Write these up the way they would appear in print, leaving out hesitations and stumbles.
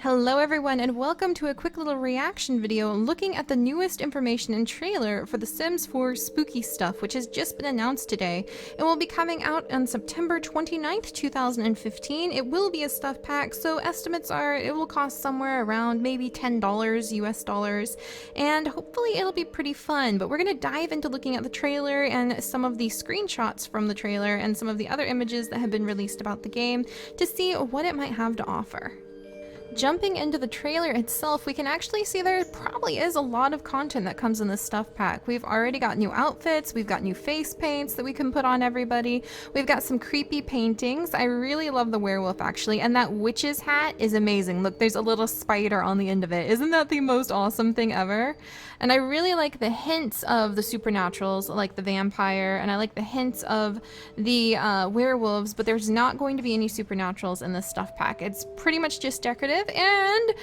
Hello everyone and welcome to a quick little reaction video looking at the newest information and trailer for The Sims 4 Spooky Stuff, which has just been announced today. It will be coming out on September 29th, 2015. It will be a stuff pack, so estimates are it will cost somewhere around maybe $10 US dollars, and hopefully it'll be pretty fun. But we're going to dive into looking at the trailer and some of the screenshots from the trailer and some of the other images that have been released about the game to see what it might have to offer. Jumping into the trailer itself, we can actually see there probably is a lot of content that comes in this stuff pack. We've already got new outfits, we've got new face paints that we can put on everybody, we've got some creepy paintings. I really love the werewolf actually, and that witch's hat is amazing. Look, there's a little spider on the end of it. Isn't that the most awesome thing ever? And I really like the hints of the supernaturals, like the vampire, and I like the hints of the werewolves, but there's not going to be any supernaturals in this stuff pack. It's pretty much just decorative and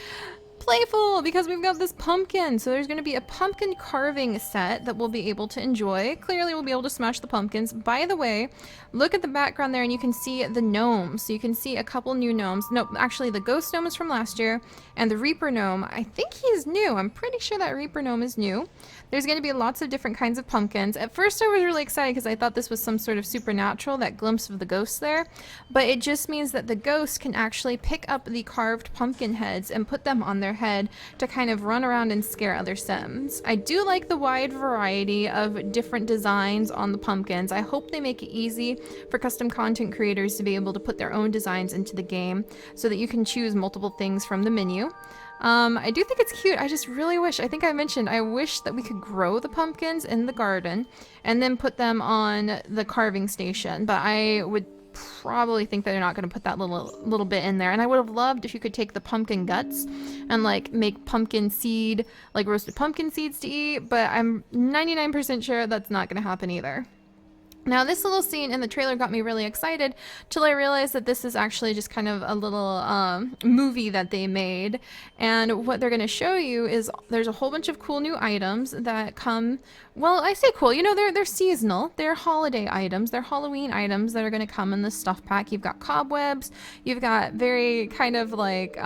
playful because we've got this pumpkin. So there's going to be a pumpkin carving set that we'll be able to enjoy. Clearly we'll be able to smash the pumpkins. By the way, look at the background there and you can see the gnomes. So you can see a couple new gnomes. No, actually the ghost gnome is from last year, and the reaper gnome, I think he's new. I'm pretty sure that reaper gnome is new. There's going to be lots of different kinds of pumpkins. At first I was really excited because I thought this was some sort of supernatural, that glimpse of the ghost there, but it just means that the ghost can actually pick up the carved pumpkin heads and put them on their head to kind of run around and scare other Sims. I do like the wide variety of different designs on the pumpkins. I hope they make it easy for custom content creators to be able to put their own designs into the game so that you can choose multiple things from the menu. I do think it's cute. I just really wish, I think I mentioned, I wish that we could grow the pumpkins in the garden and then put them on the carving station, but I would probably think that they're not going to put that little bit in there. And I would have loved if you could take the pumpkin guts and like make pumpkin seed, like roasted pumpkin seeds to eat, but I'm 99% sure that's not going to happen either. Now this little scene in the trailer got me really excited till I realized that this is actually just kind of a little movie that they made, and what they're going to show you is there's a whole bunch of cool new items that come, well, I say cool, you know, they're seasonal, they're holiday items, they're Halloween items that are going to come in this stuff pack. You've got cobwebs, you've got very kind of like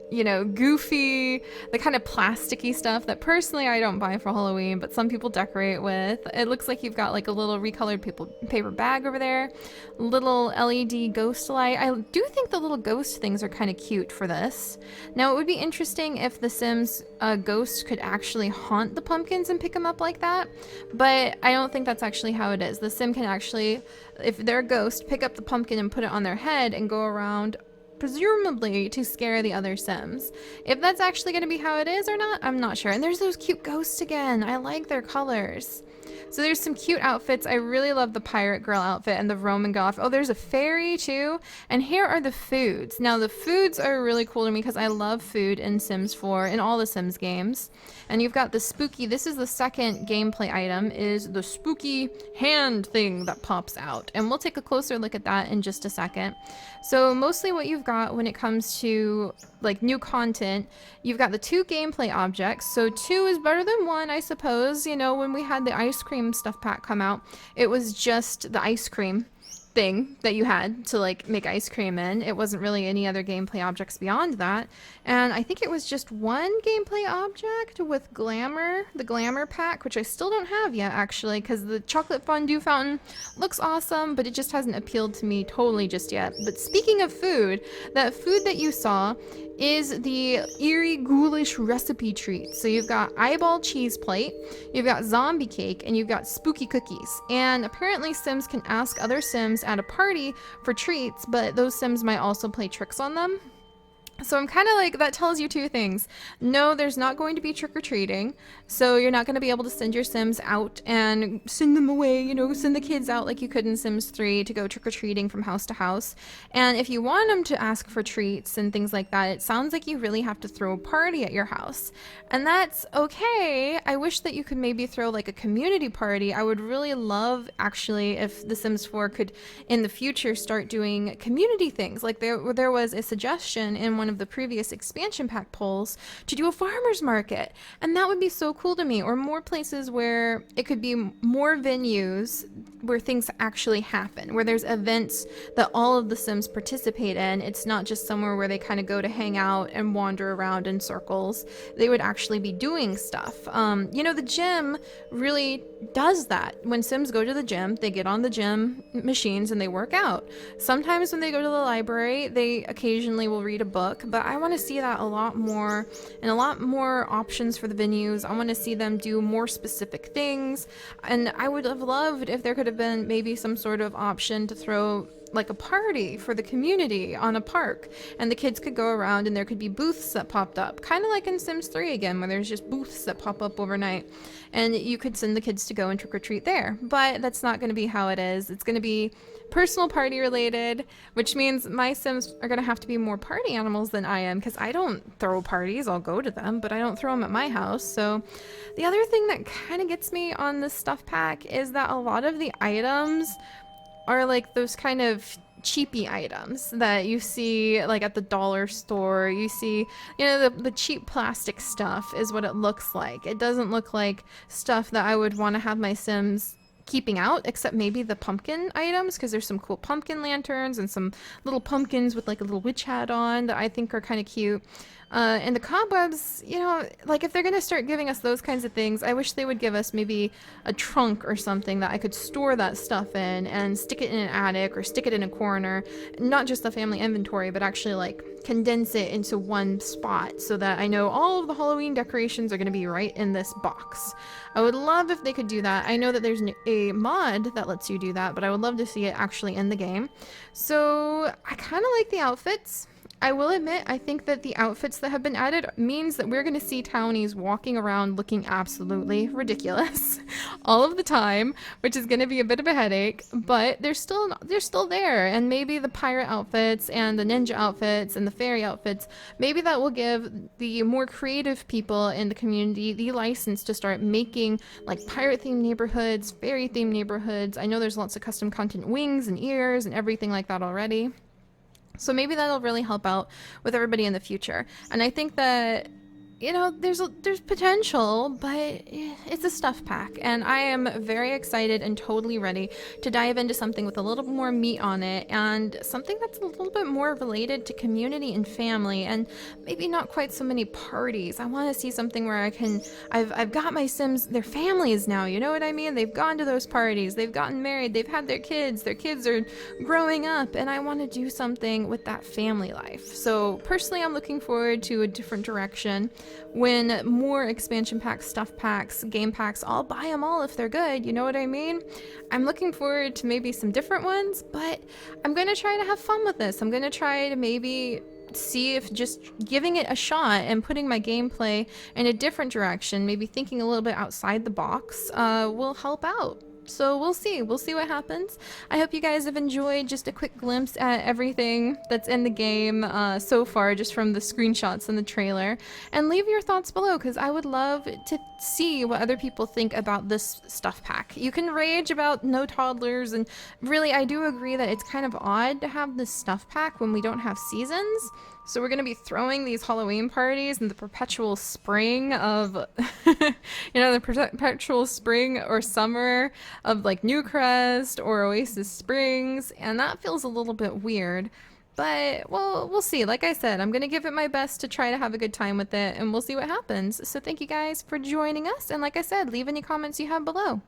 you know, goofy, the kind of plasticky stuff that personally I don't buy for Halloween, but some people decorate with. It looks like you've got like a little recolored paper bag over there, little LED ghost light. I do think the little ghost things are kind of cute for this. Now it would be interesting if the Sims ghost could actually haunt the pumpkins and pick them up like that, but I don't think that's actually how it is. The Sim can actually, if they're a ghost, pick up the pumpkin and put it on their head and go around, presumably to scare the other Sims. If that's actually going to be how it is or not, I'm not sure. And there's those cute ghosts again. I like their colors. So there's some cute outfits. I really love the pirate girl outfit and the Roman goth. Oh, there's a fairy too. And here are the foods. Now the foods are really cool to me because I love food in Sims 4, in all the Sims games. And you've got the spooky, this is the second gameplay item, is the spooky hand thing that pops out. And we'll take a closer look at that in just a second. So mostly what you've got when it comes to like new content, you've got the 2 gameplay objects. So 2 is better than 1, I suppose. You know, when we had the ice cream stuff pack come out, it was just the ice cream thing that you had to like make ice cream in. It wasn't really any other gameplay objects beyond that. And I think it was just 1 gameplay object with glamour, the glamour pack, which I still don't have yet actually, because the chocolate fondue fountain looks awesome, but it just hasn't appealed to me totally just yet. But speaking of food, that food that you saw is the eerie ghoulish recipe treat. So you've got eyeball cheese plate, you've got zombie cake, and you've got spooky cookies. And apparently Sims can ask other Sims at a party for treats, but those Sims might also play tricks on them. So I'm kind of like, that tells you 2 things. No, there's not going to be trick-or-treating, so you're not going to be able to send your Sims out and send them away, you know, send the kids out like you could in Sims 3 to go trick-or-treating from house to house. And if you want them to ask for treats and things like that, it sounds like you really have to throw a party at your house. And that's okay. I wish that you could maybe throw like a community party. I would really love, actually, if The Sims 4 could, in the future, start doing community things. Like there was a suggestion in one one of the previous expansion pack polls to do a farmer's market. And that would be so cool to me. Or more places where it could be more venues where things actually happen, where there's events that all of the Sims participate in. It's not just somewhere where they kind of go to hang out and wander around in circles. They would actually be doing stuff. You know, the gym really does that. When Sims go to the gym, they get on the gym machines and they work out. Sometimes when they go to the library, they occasionally will read a book, but I want to see that a lot more, and a lot more options for the venues. I want to see them do more specific things, and I would have loved if there could have been maybe some sort of option to throw like a party for the community on a park, and the kids could go around and there could be booths that popped up, kind of like in Sims 3 again, where there's just booths that pop up overnight and you could send the kids to go and trick-or-treat there. But that's not going to be how it is. It's going to be personal party related, which means my Sims are going to have to be more party animals than I am, because I don't throw parties. I'll go to them, but I don't throw them at my house. So the other thing that kind of gets me on this stuff pack is that a lot of the items are like those kind of cheapy items that you see like at the dollar store. You see, you know, the cheap plastic stuff is what it looks like. It doesn't look like stuff that I would want to have my Sims keeping out, except maybe the pumpkin items, because there's some cool pumpkin lanterns and some little pumpkins with like a little witch hat on that I think are kind of cute. And the cobwebs, you know, like if they're gonna start giving us those kinds of things, I wish they would give us maybe a trunk or something that I could store that stuff in and stick it in an attic or stick it in a corner. Not just the family inventory, but actually like condense it into one spot so that I know all of the Halloween decorations are gonna be right in this box. I would love if they could do that. I know that there's a mod that lets you do that, but I would love to see it actually in the game. So I kind of like the outfits. I will admit, I think that the outfits that have been added means that we're going to see townies walking around looking absolutely ridiculous all of the time, which is going to be a bit of a headache, but they're still there. And maybe the pirate outfits and the ninja outfits and the fairy outfits, maybe that will give the more creative people in the community the license to start making like pirate themed neighborhoods, fairy themed neighborhoods. I know there's lots of custom content wings and ears and everything like that already. So maybe that'll really help out with everybody in the future. And I think that, you know, there's potential, but it's a stuff pack, and I am very excited and totally ready to dive into something with a little more meat on it, and something that's a little bit more related to community and family, and maybe not quite so many parties. I want to see something where I've got my Sims, their families now, you know what I mean? They've gone to those parties, they've gotten married, they've had their kids are growing up, and I want to do something with that family life. So personally, I'm looking forward to a different direction. When more expansion packs, stuff packs, game packs, I'll buy them all if they're good, you know what I mean? I'm looking forward to maybe some different ones, but I'm going to try to have fun with this. I'm going to try to maybe see if just giving it a shot and putting my gameplay in a different direction, maybe thinking a little bit outside the box, will help out. So we'll see what happens. I hope you guys have enjoyed just a quick glimpse at everything that's in the game so far, just from the screenshots and the trailer. And leave your thoughts below, because I would love to see what other people think about this stuff pack. You can rage about no toddlers, and really I do agree that it's kind of odd to have this stuff pack when we don't have seasons. So we're going to be throwing these Halloween parties in the perpetual spring of, you know, the perpetual spring or summer of like Newcrest or Oasis Springs, and that feels a little bit weird. But, well, we'll see. Like I said, I'm going to give it my best to try to have a good time with it, and we'll see what happens. So thank you guys for joining us, and like I said, leave any comments you have below.